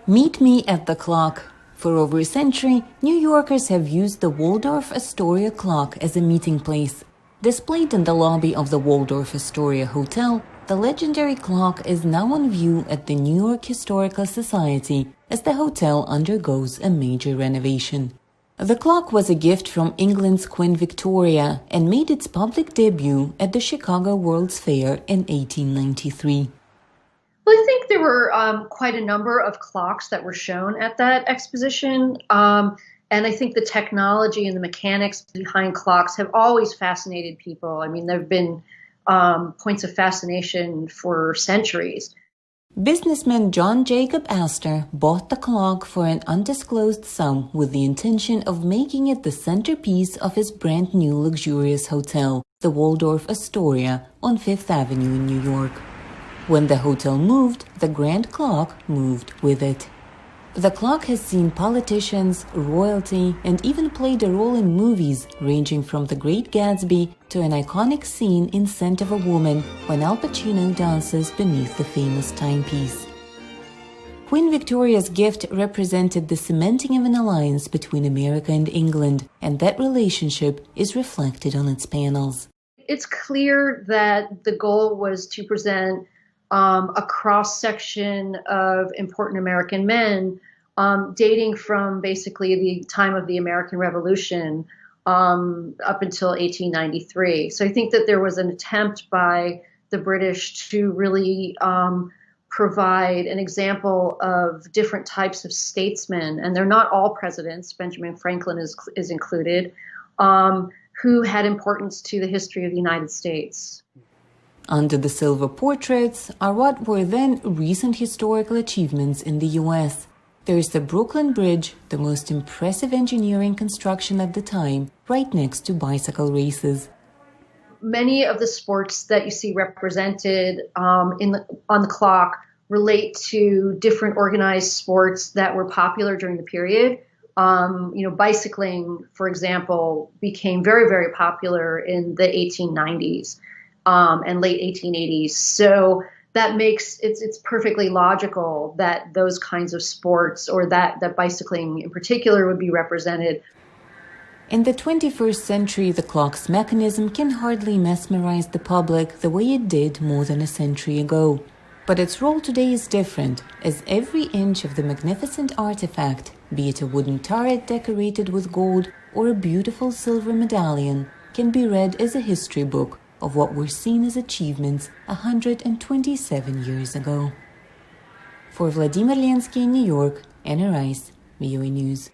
Meet me at the clock. For over a century, New Yorkers have used the Waldorf Astoria clock as a meeting place. Displayed in the lobby of the Waldorf Astoria Hotel, the legendary clock is now on view at the New York Historical Society as the hotel undergoes a major renovation. The clock was a gift from England's Queen Victoria and made its public debut at the Chicago World's Fair in 1893. Well, I think there were quite a number of clocks that were shown at that exposition. And I think the technology and the mechanics behind clocks have always fascinated people. I mean, there have been points of fascination for centuries. Businessman John Jacob Astor bought the clock for an undisclosed sum with the intention of making it the centerpiece of his brand new luxurious hotel, the Waldorf Astoria, on Fifth Avenue in New York. When the hotel moved, the grand clock moved with it. The clock has seen politicians, royalty, and even played a role in movies ranging from The Great Gatsby to an iconic scene in Scent of a Woman when Al Pacino dances beneath the famous timepiece. Queen Victoria's gift represented the cementing of an alliance between America and England, and that relationship is reflected on its panels. It's clear that the goal was to present a cross-section of important American men dating from basically the time of the American Revolution up until 1893. So I think that there was an attempt by the British to really provide an example of different types of statesmen, and they're not all presidents, Benjamin Franklin is included, who had importance to the history of the United States. Under the silver portraits are what were then recent historical achievements in the U.S. There is the Brooklyn Bridge, the most impressive engineering construction at the time, right next to bicycle races. Many of the sports that you see represented on the clock relate to different organized sports that were popular during the period. Bicycling, for example, became very, very popular in the 1890s. And late 1880s. So that makes it's perfectly logical that those kinds of sports, or that bicycling in particular, would be represented. In the 21st century, the clock's mechanism can hardly mesmerize the public the way it did more than a century ago. But its role today is different, as every inch of the magnificent artifact, be it a wooden turret decorated with gold or a beautiful silver medallion, can be read as a history book of what were seen as achievements 127 years ago. For Vladimir Lenski in New York, Anna Rice, VOA News.